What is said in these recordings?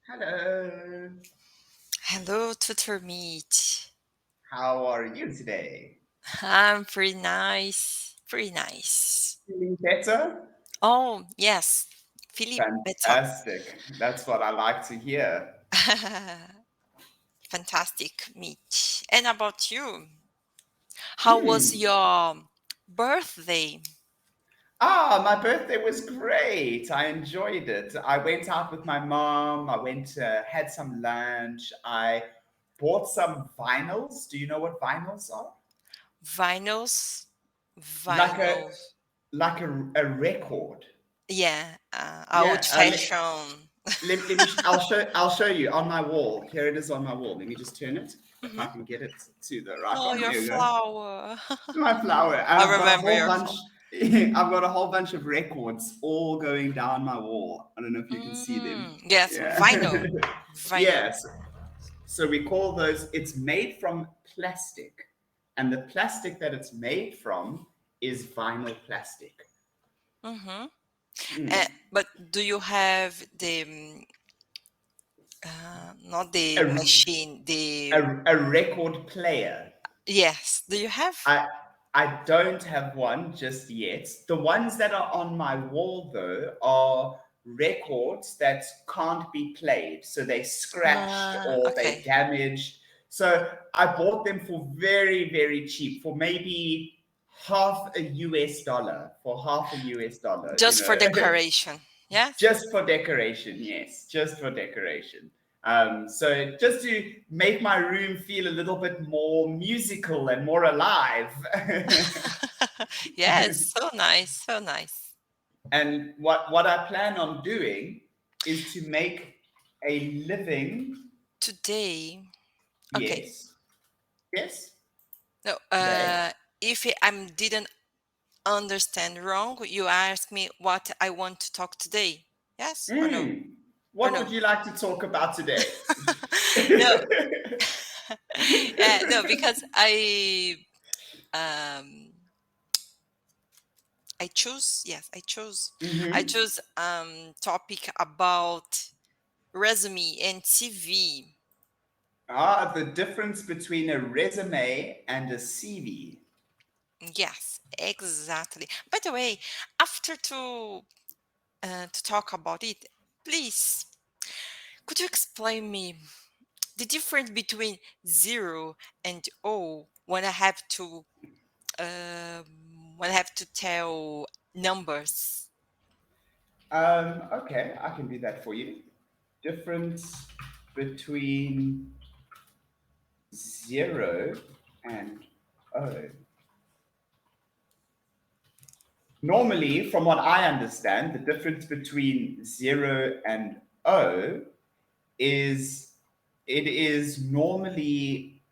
Hello. Hello, Tutor Mitch. How are you today? I'm pretty nice. Pretty nice. Feeling better? Oh, yes. Feeling better. Fantastic. That's what I like to hear. Fantastic, Mitch. And about you? How was Hmm. your birthday? My birthday was great. I enjoyed it. I went out with my mom. Had some lunch. I bought some vinyls. Do you know what vinyls are? Vinyls? Like a Vinyls. like a record. Yeah, old Yeah. fashioned. I'll show you on my wall. Here it is on my wall. Let me just turn it. If Mhm. I can get it to the right Oh, one. your Here we go. flower. My flower. And I I've got a remember whole your bunch. flower. I've got a whole bunch of records all going down my wall. I don't know if you can see them. Yes, Yeah. vinyl. Vinyl. Yes. So we call those. It's made from plastic, and the plastic that it's made from is vinyl plastic. Mm-hmm. Mm. But do you have the not the A, machine, the a record player. yes. Do you have? I I don't have one just yet. The ones that are on my wall though are records that can't be played. So they scratched or they Okay. damaged. So I bought them for very, very cheap, for maybe half a US dollar, for half a US dollar, Just for decoration. Yes. just for decoration, yes, just for decoration. So just to make my room feel a little bit more musical and more alive. Yes. So nice. So nice. And what I plan on doing is to make a living. Today. Okay. Yes, yes, No. today. If I didn't understand wrong, you asked me what I want to talk today. Yes or no? Mm. Or What no? would you like to talk about today? No. No, because um I choose, yes, I Hmm. choose topic about resume and CV. The difference between a resume and a CV. Yes, exactly. By the way, after to talk about it, please could you explain me the difference between 0 and O when I have to tell numbers? Okay, I can do that for you. Difference between 0 and O. Normally, from what I understand, the difference between 0 and O is it is normally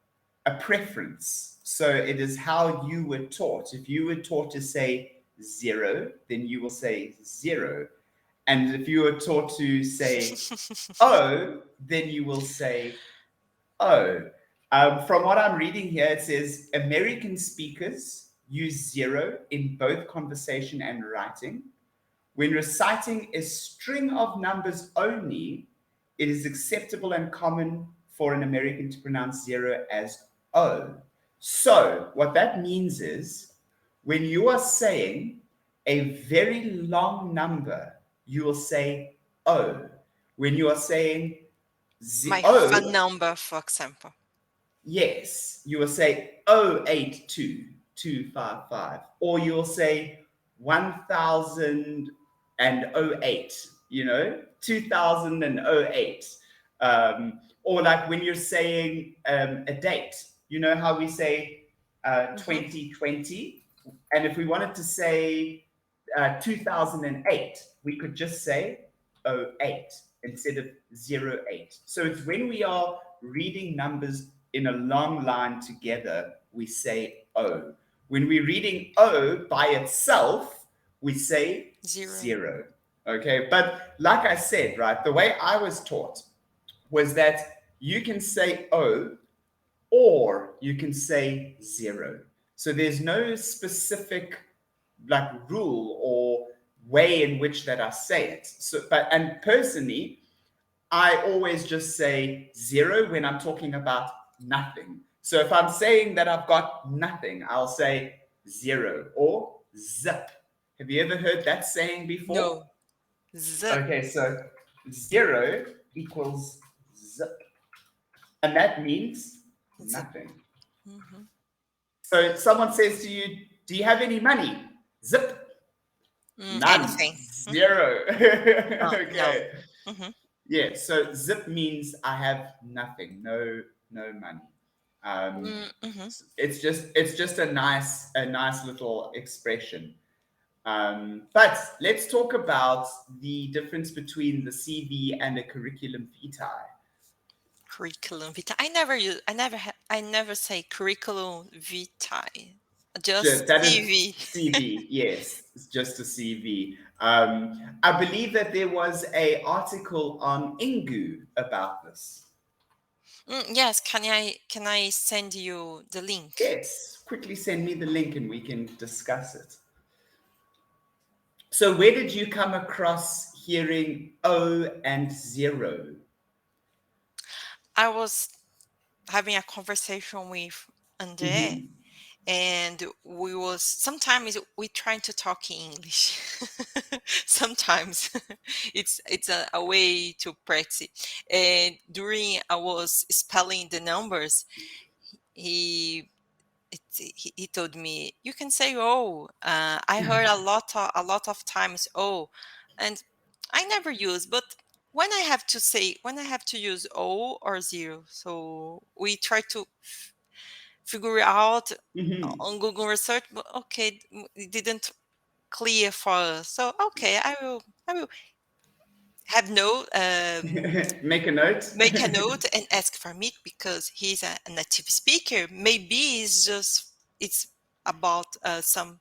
a preference. So it is how you were taught. If you were taught to say 0, then you will say 0. And if you were taught to say O, then you will say O. From what I'm reading here, it says American speakers use 0 in both conversation and writing. When reciting a string of numbers only, it is acceptable and common for an American to pronounce 0 as O. So, what that means is when you are saying a very long number, you will say O. When you are saying My phone O, number, for example. yes, you will say 082 255, or you'll say 1008, 2008. Or like when you're saying a date, you know how we say Mhm. 2020? And if we wanted to say 2008, we could just say '08 instead of '08. So it's when we are reading numbers in a long line together, we say O. When we're reading O by itself, we say 0. 0. Okay, but like I said, right, the way I was taught was that you can say O or you can say 0. So there's no specific like rule or way in which that I say it. So, but and personally, I always just say 0 when I'm talking about nothing. So if I'm saying that I've got nothing, I'll say 0 or zip. Have you ever heard that saying before? No. Zip. Okay, so 0 equals zip. And that means Zip. nothing. Mm-hmm. So if someone says to you, do you have any money? Zip. None. Anything. Mm-hmm. 0. No. Okay. Mm-hmm. Yeah, so zip means I have nothing, no money. Um, Mm-hmm. it's just a nice little expression. But let's talk about the difference between the CV and a curriculum vitae. Curriculum vitae. I never say curriculum vitae. Just That is CV. CV, yes, it's just a CV. I believe that there was a article on Ingu about this. Yes, can I send you the link? Yes, quickly send me the link and we can discuss it. So, where did you come across hearing O and 0? I was having a conversation with Andre, Mm-hmm. and we was sometimes we trying to talk in English. Sometimes it's a way to practice. And during I was spelling the numbers, he he told me you can say oh. I heard a lot of times oh, and I never use, but when I have to use o or zero, so we try to figure out Mm-hmm. on Google research, but okay, it didn't clear for us. So okay, I will have no Make a note. make a note and ask for Mick because he's a native speaker. Maybe it's about some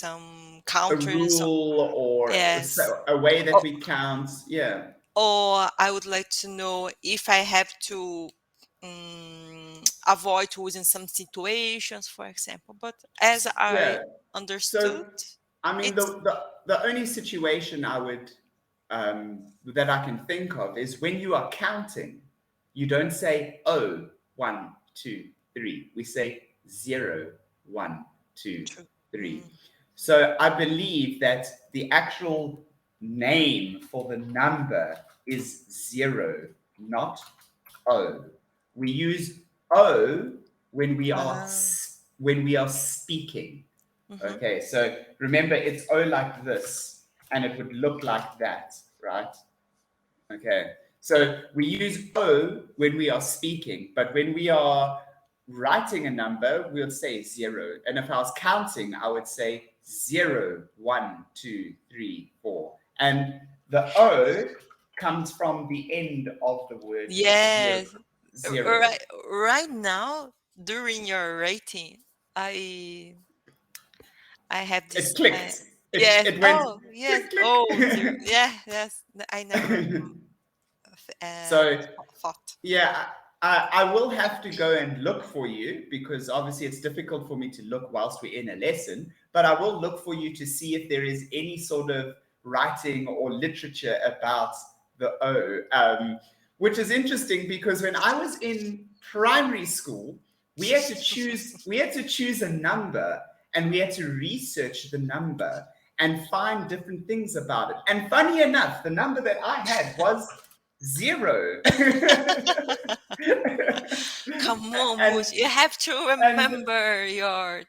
A countries. rule or Yes. a way that Or, we count. Yeah. or I would like to know if I have to avoid using some situations, for example. But as I Yeah. So, understood, I mean, it's the only situation I would that I can think of is when you are counting, you don't say oh 1, 2, 3. We say 0, 1, 2, true. 3. Mm, So I believe that the actual name for the number is 0, not O. We use O when we are ah, speaking. mhm. Okay, so remember it's O like this, and it would look like that, right? Okay, so we use O when we are speaking, but when we are writing a number, we'll say 0. And if I was counting, I would say 0, 1, 2, 3, 4. And the O comes from the end of the word zero. Yes. Zero. Right now, during your rating, I I have It this. clicked. Yes. It went Oh, yes. click Oh, zero. click. Yeah. Yes. I never So thought. yeah, I will have to go and look for you because obviously it's difficult for me to look whilst we're in a lesson, but I will look for you to see if there is any sort of writing or literature about the O, which is interesting because when I was in primary school, we had to choose a number and we had to research the number and find different things about it. And funny enough, the number that I had was 0. Come on, and Moose. You have to and remember your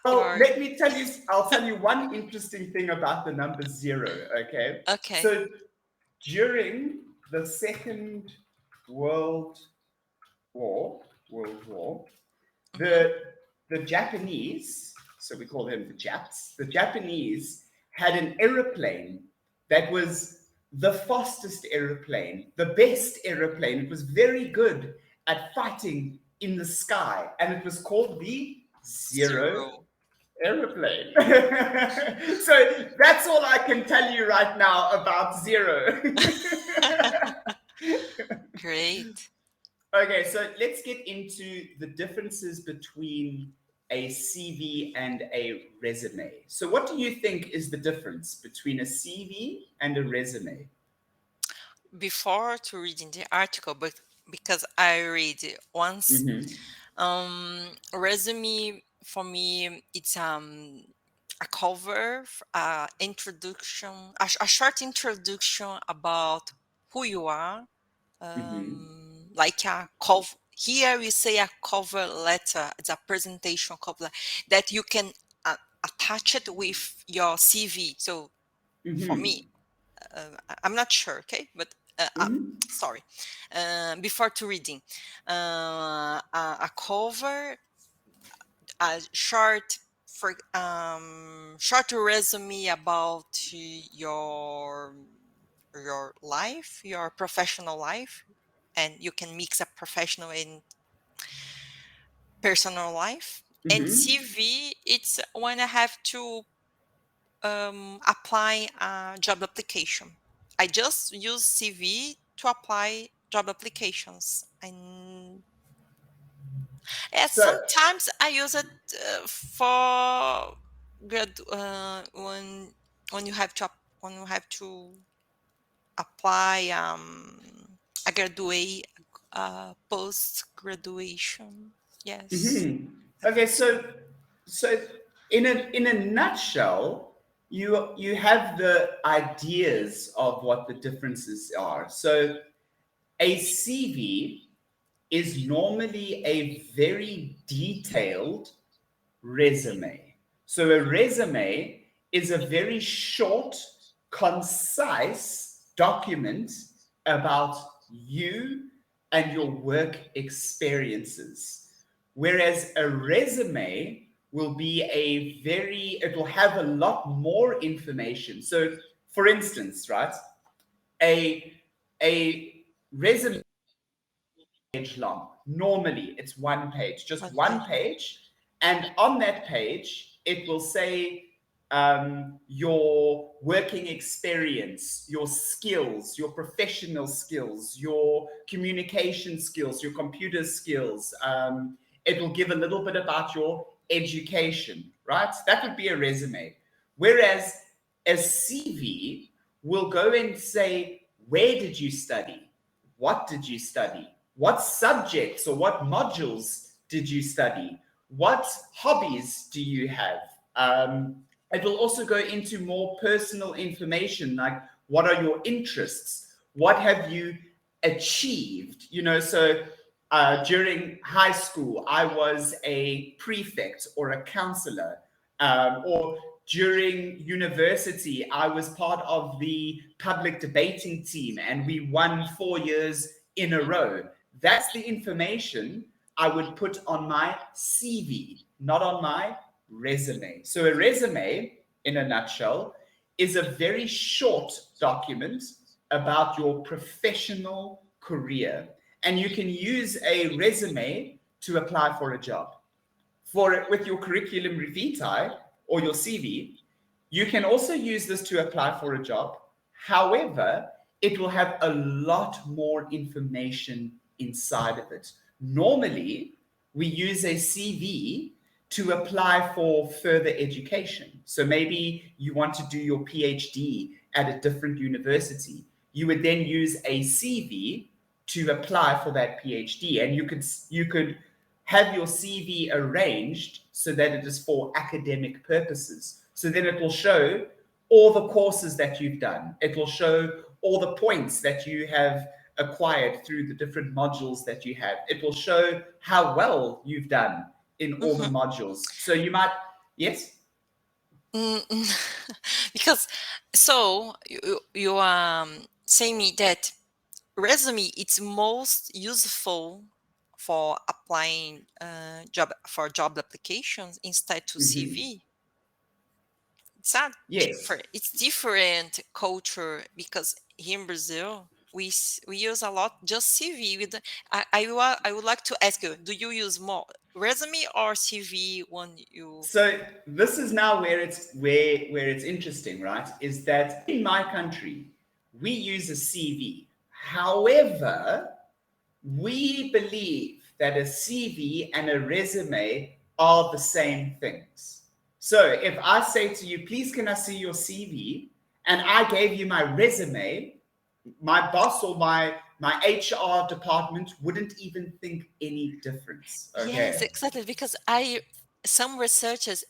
well, your. let me tell you, I'll tell you one interesting thing about the number 0, okay? Okay. So during the Second World War, World War, Hmm. the the Japanese, so we call them the Japs, the Japanese had an aeroplane that was the fastest aeroplane, the best aeroplane. It was very good at fighting in the sky, and it was called the Zero Zero. aeroplane. So that's all I can tell you right now about 0. Great. Okay, so let's get into the differences between a CV and a resume. So, what do you think is the difference between a CV and a resume? before to reading the article, but because I read it once, resume for me it's a cover, introduction, a short introduction about who you are, like a cover. Here we say a cover letter. It's a presentation cover that you can attach it with your CV. So for me, I'm not sure, okay, but sorry. Before to reading, a cover, a short resume about your life, your professional life, and you can mix a professional and personal life. And CV, it's when I have to apply a job application. I just use CV to apply job applications, and So, sometimes I use it for when you have to when you have to apply a graduate post graduation. Yes, okay, that's so in a nutshell, you have the ideas of what the differences are. So a CV is normally a very detailed resume. So a resume is a very short, concise document about you and your work experiences. Whereas a resume will be it will have a lot more information. So, for instance, right, a, a resume page long. Normally, it's one page, just one one page. page. And on that page, it will say your working experience, your skills, your professional skills, your communication skills, your computer skills. It will give a little bit about your education, right? That would be a resume. Whereas a CV will go and say, where did you study? What did you study? What subjects or what modules did you study? What hobbies do you have? It will also go into more personal information, like what are your interests? What have you achieved? So during high school, I was a prefect or a counselor, or during university, I was part of the public debating team and we won 4 years in a row. That's the information I would put on my CV, not on my resume. So a resume, in a nutshell, is a very short document about your professional career. And you can use a resume to apply for a job. With your curriculum vitae or your CV, you can also use this to apply for a job. However, it will have a lot more information inside of it. Normally, we use a CV to apply for further education. So maybe you want to do your PhD at a different university. You would then use a CV to apply for that PhD, and you could have your CV arranged so that it is for academic purposes. So then it will show all the courses that you've done. It will show all the points that you have acquired through the different modules that you have. It will show how well you've done in all the modules. So you might, yes? Because so you say me that resume it's most useful for applying job applications instead to CV. It's not Yes. different. It's different culture because here in Brazil we use a lot just CV. I would like to ask you: do you use more resume or CV when you? So this is now where it's interesting, right? Is that in my country, we use a CV. However, we believe that a CV and a resume are the same things. So if I say to you, please can I see your CV? And I gave you my resume, my boss or my HR department wouldn't even think any difference. Yes, Okay. exactly. Because some researchers,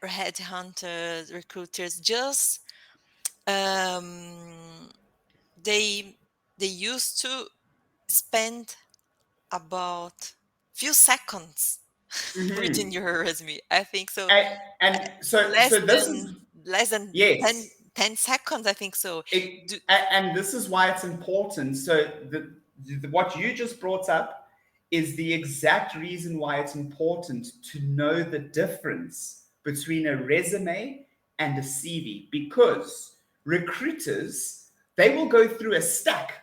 headhunters, recruiters, just um, they they used to spend about few seconds reading Mm-hmm. your resume. I think so. And so this is, Less than yes. 10 seconds. I think so. It, Do, and this is why it's important. So what you just brought up is the exact reason why it's important to know the difference between a resume and a CV, because recruiters, they will go through a stack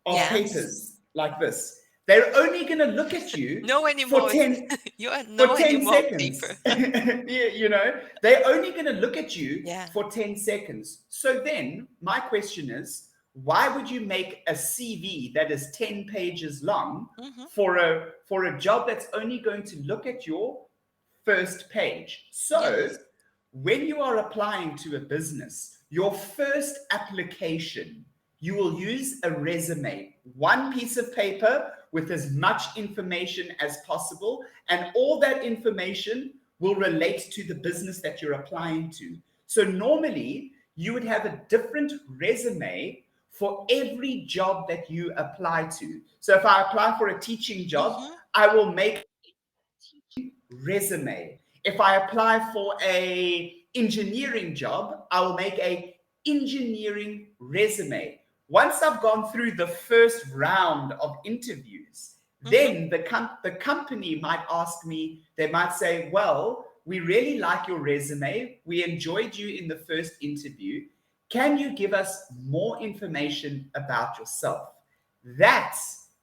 of yes. papers like this. They're only going to look at you No for anymore. 10 You are for no 10 anymore paper. seconds. You know, they're only going to look at you Yeah. for 10 seconds. So then my question is, why would you make a CV that is 10 pages long Hmm. for a job that's only going to look at your first page? So Yes. when you are applying to a business, your first application, you will use a resume, one piece of paper with as much information as possible, and all that information will relate to the business that you're applying to. So normally, you would have a different resume for every job that you apply to. So if I apply for a teaching job, Hmm. I will make resume. If I apply for a engineering job, I will make a engineering resume. Once I've gone through the first round of interviews, Hmm. then the company might ask me, they might say, well, we really like your resume. We enjoyed you in the first interview. Can you give us more information about yourself? That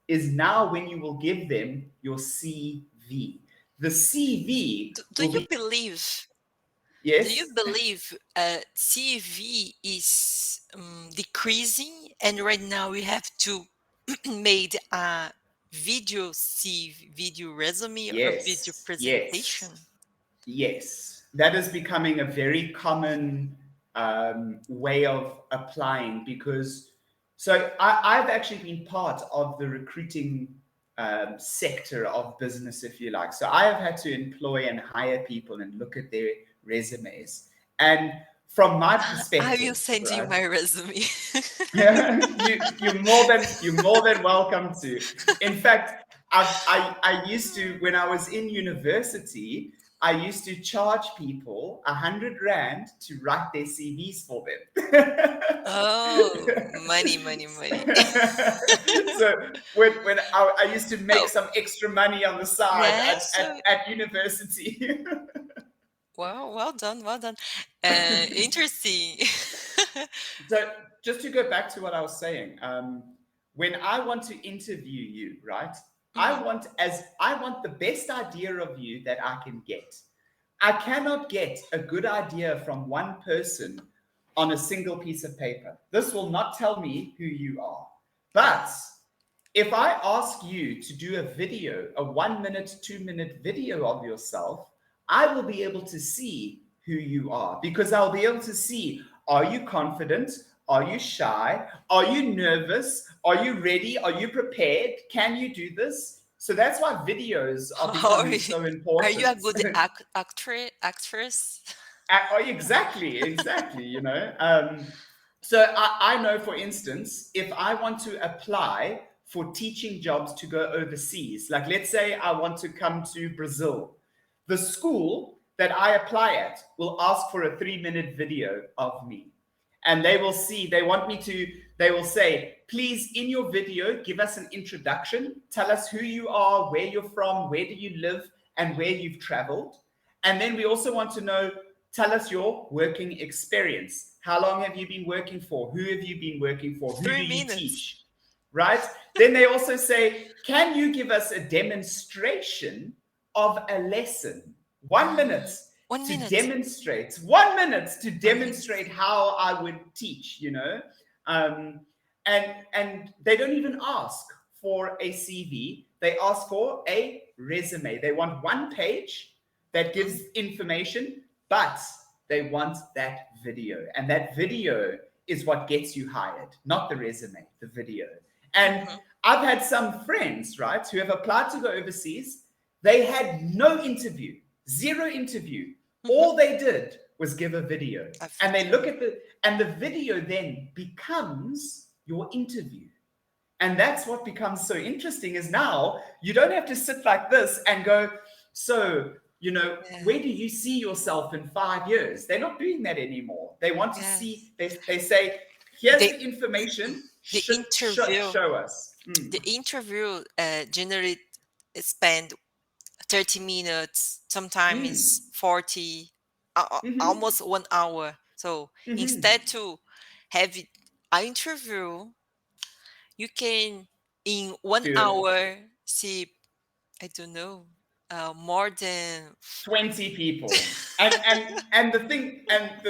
is now when you will give them your CV. The CV Do will you be, believe? Do you yes, believe CV is decreasing, and right now we have to made a video CV, video resume or video yes, yes, presentation? yes. That is becoming a very common way of applying, because so I've actually been part of the recruiting sector of business, if you like. So I have had to employ and hire people and look at their resumes. And from my I will perspective, send you right? my resume. You're more than welcome to. In fact, I used to, when I was in university, I used to charge people 100 rand to write their CVs for them. Oh, money, money, money. So when I used to make Oh, some extra money on the side yes. at university. Well, well done, well done. Interesting. So just to go back to what I was saying, when I want to interview you, right? Hmm. I want the best idea of you that I can get. I cannot get a good idea from one person on a single piece of paper. This will not tell me who you are. But Yeah. if I ask you to do a video, a 1 minute, 2 minute video of yourself, I will be able to see who you are, because I'll be able to see, are you confident? Are you shy? Are you nervous? Are you ready? Are you prepared? Can you do this? So that's why videos are Or becoming so are you a important. good actress? Oh, exactly, exactly. So I know, for instance, if I want to apply for teaching jobs to go overseas, like let's say I want to come to Brazil, the school that I apply at will ask for a 3 minute video of me. And they will see, they will say, please, in your video, give us an introduction. Tell us who you are, where you're from, where do you live, and where you've traveled. And then we also want to know, tell us your working experience. How long have you been working for? Who have you been working for? Who do Three you minutes. teach? Right? Then they also say, can you give us a demonstration of a lesson? 1 minute One to minute. demonstrate, 1 minute to 1 minute. demonstrate how I would teach. Um, and they don't even ask for a CV. They ask for a resume. They want one page that gives Mhm. information, but they want that video. And that video is what gets you hired, not the resume, the video. And Mhm. I've had some friends, right, who have applied to go overseas. They had no interview, zero interview. Mhm. All they did was give a video. A And they look video. at and the video then becomes your interview. And that's what becomes so interesting is now you don't have to sit like this and go, so, Yeah. where do you see yourself in 5 years? They're not doing that anymore. They want to Yes. see, they say, here's The the information, the interview show us. Mm. the interview generally spend 30 minutes, Mm. sometimes 40, Mm-hmm. almost 1 hour. So Mm-hmm. instead to have an interview, you can in one Do it. hour see, I don't know, more than 20 people. And the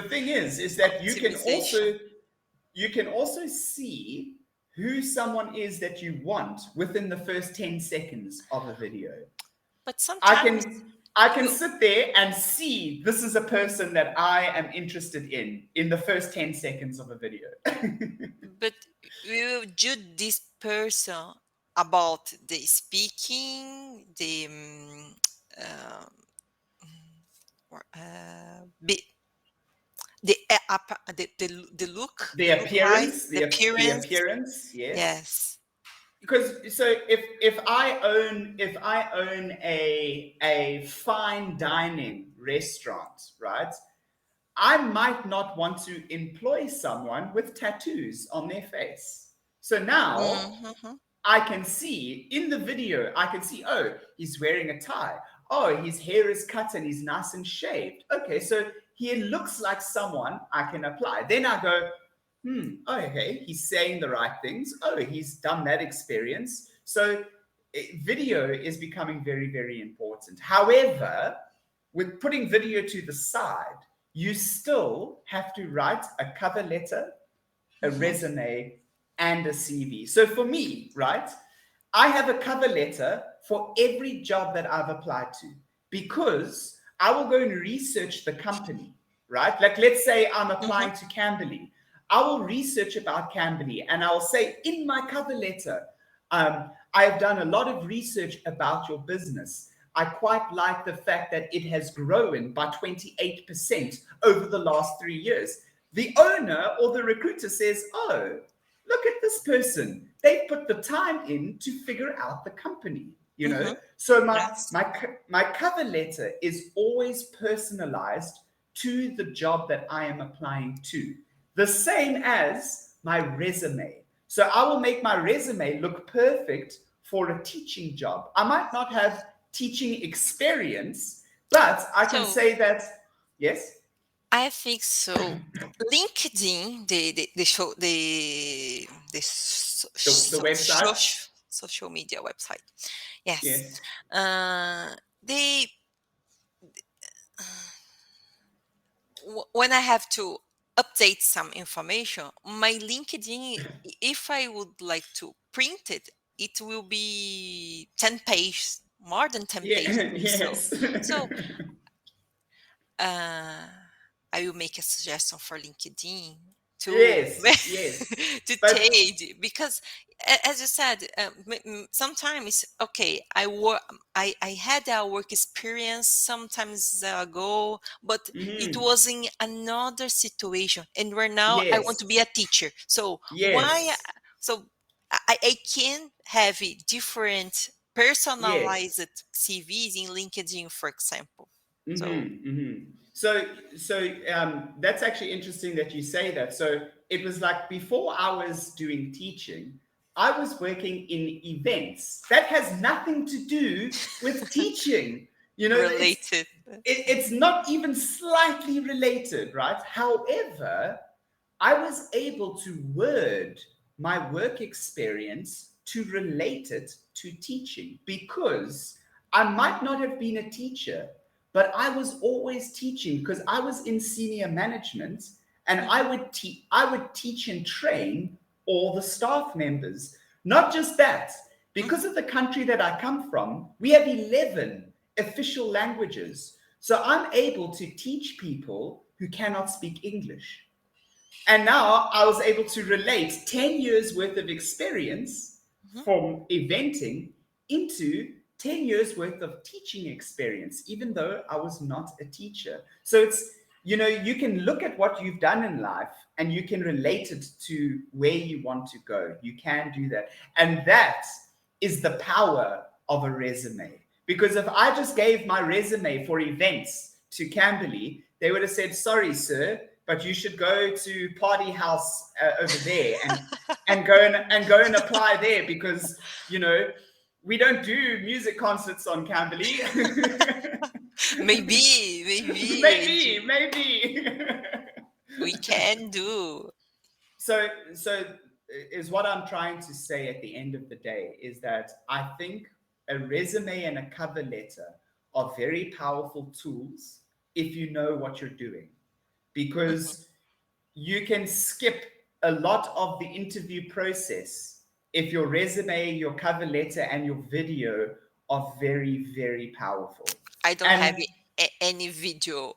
thing is that optimization. you can also see who someone is that you want within the first 10 seconds of a video. But I sometimes can I can you, sit there and see this is a person that I am interested in the first 10 seconds of a video. but you judge this person about the speaking, the uh, be, the the look like appearance, the the appearance. appearance, yes. Yes. Because so if I own a fine dining restaurant, right? I might not want to employ someone with tattoos on their face. So now Mm-hmm. I can see in the video, I can see, oh, he's wearing a tie. Oh, his hair is cut and he's nice and shaved. Okay, so he looks like someone I can apply. Then I go, okay, he's saying the right things. Oh, he's done that experience. So video is becoming very, very important. However, with putting video to the side, you still have to write a cover letter, a Mm-hmm. resume, and a CV. So for me, right, I have a cover letter for every job that I've applied to because I will go and research the company, right? Like, let's say I'm Mm-hmm. applying to Cambly. I will research about Cambly and I'll say in my cover letter, I have done a lot of research about your business. I quite like the fact that it has grown by 28% over the last 3 years. The owner or the recruiter says, oh, look at this person. They put the time in to figure out the company, Mm-hmm. So Yes. my cover letter is always personalized to the job that I am applying to. The same as my resume. So I will make my resume look perfect for a teaching job. I might not have teaching experience, but I can So say that, yes, I think so. LinkedIn, the show the the website, social media website. Yes. yes. They when I have to update some information, my LinkedIn, if I would like to print it, it will be 10 pages, more than 10 Yeah, pages. yes. So uh, I will make a suggestion for LinkedIn to Yes, yes. to But take, because as you said, sometimes okay, I had a work experience sometimes ago, but it mhm, was in another situation, and right now I want to yes, be a teacher. So why? yes, So I can have a different yes. personalized CVs in LinkedIn, for example. So. So that's actually interesting that you say that. So it was like before I was doing teaching, I was working in events. That has nothing to do with teaching. Related. It's not even slightly related, right? However, I was able to word my work experience to relate it to teaching because I might not have been a teacher, but I was always teaching because I was in senior management and Mhm, I would teach and train all the staff members. Not just that, because mhm. of the country that I come from, we have 11 official languages. So I'm able to teach people who cannot speak English. And now I was able to relate 10 years worth of experience Mhm. from eventing into 10 years worth of teaching experience, even though I was not a teacher. So it's, you can look at what you've done in life and you can relate it to where you want to go. You can do that. And that is the power of a resume. Because if I just gave my resume for events to Cambly, they would have said, sorry, sir, but you should go to Party House over there and go and apply there because we don't do music concerts on Cambly. Maybe maybe. we can do. So is what I'm trying to say at the end of the day is that I think a resume and a cover letter are very powerful tools if you know what you're doing, Mhm. because you can skip a lot of the interview process if your resume, your cover letter, and your video are very, very powerful. I don't have And any video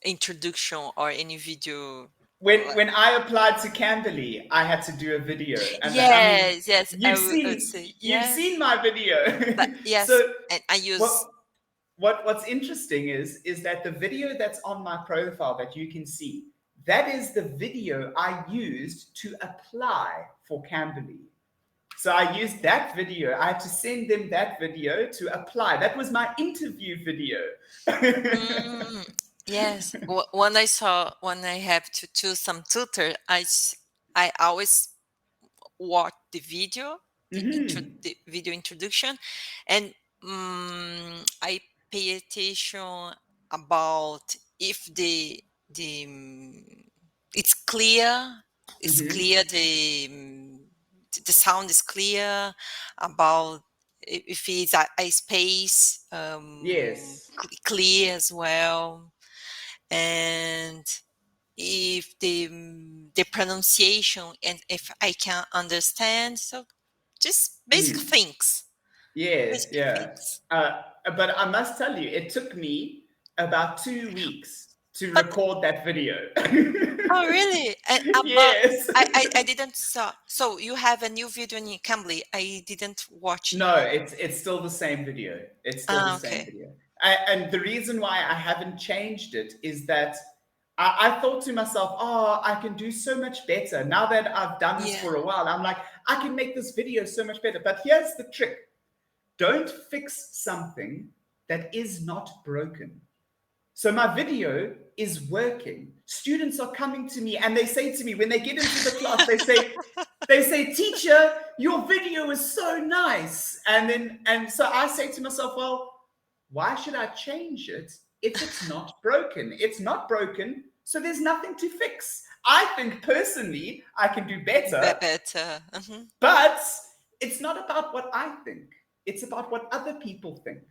introduction or any video. when I applied to Cambly, I had to do a video, and I mean, Yes, yes, you've I would seen say you've yes, seen my video. but yes, So and I use what what's interesting is that the video that's on my profile that you can see, that is the video I used to apply for Cambly. So I used that video. I had to send them that video to apply. That was my interview video. mm, yes. When I have to choose some tutor, I always watch the video, Mhm. the video introduction, and I pay attention about if the it's clear, Mhm. the sound is clear, about if it's a space Yes. clear as well, and if the pronunciation and if I can understand. So just basic Mm. things. Yeah, Basic yeah. things. But I must tell you, it took me about 2 weeks to But record that video. oh really? And about Yes. I didn't saw. So you have a new video in Cambly. I didn't watch. No, it's still the same video. It's still the Ah, same okay. video. And the reason why I haven't changed it is that I thought to myself, oh, I can do so much better. Now that I've done this Yeah. for a while, I'm like, I can make this video so much better. But here's the trick: don't fix something that is not broken. So my video is working. Students are coming to me and they say to me when they get into the class, they say, teacher, your video is so nice. And so I say to myself, well, why should I change it if it's not broken? It's not broken, so there's nothing to fix. I think personally I can do better, Better. Mhm. but it's not about what I think, it's about what other people think.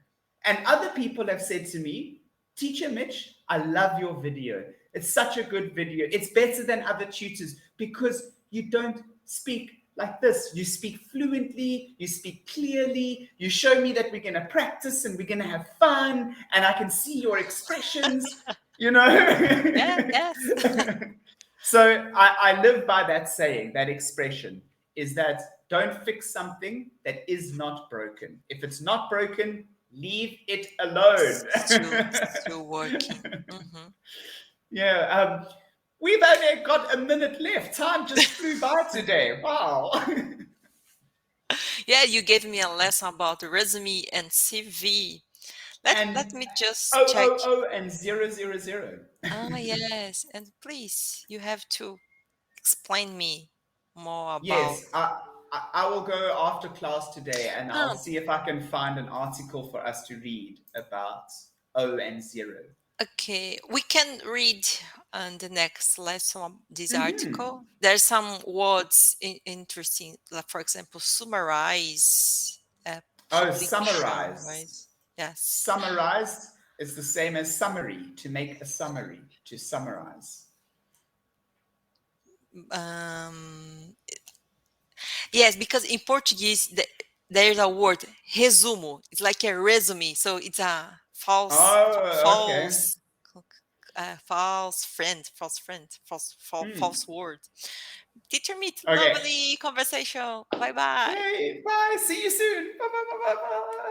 And other people have said to me, Teacher Mitch, I love your video. It's such a good video. It's better than other tutors because you don't speak like this. You speak fluently, you speak clearly, you show me that we're going to practice and we're going to have fun, and I can see your expressions, you Yeah. know. Yes. So I live by that saying, that expression is that don't fix something that is not broken. If it's not broken, leave it alone. Still working. Hmm. Yeah. We've only got a minute left. Time just flew by today. Wow. Yeah, you gave me a lesson about the resume and CV. Let And me just oh check. oh oh and 000. Ah, yes, and please, you have to explain me more about. Yes, I will go after class today and I'll Oh, see if I can find an article for us to read about O and 0. okay. We can read on the next lesson this Mm-hmm. article. There's some words interesting, like for example, summarize, Oh, publication, summarize. right? Yes. Summarized is the same as summary, to make a summary, to summarize. Um, yes, because in Portuguese there's a word resumo. It's like a resume, so it's a Oh, okay. false. false friend, false friend, false Hmm. word. Teacher Meet, Okay. lovely conversation. Bye bye. Yay. Bye. See you soon. Bye bye bye bye bye.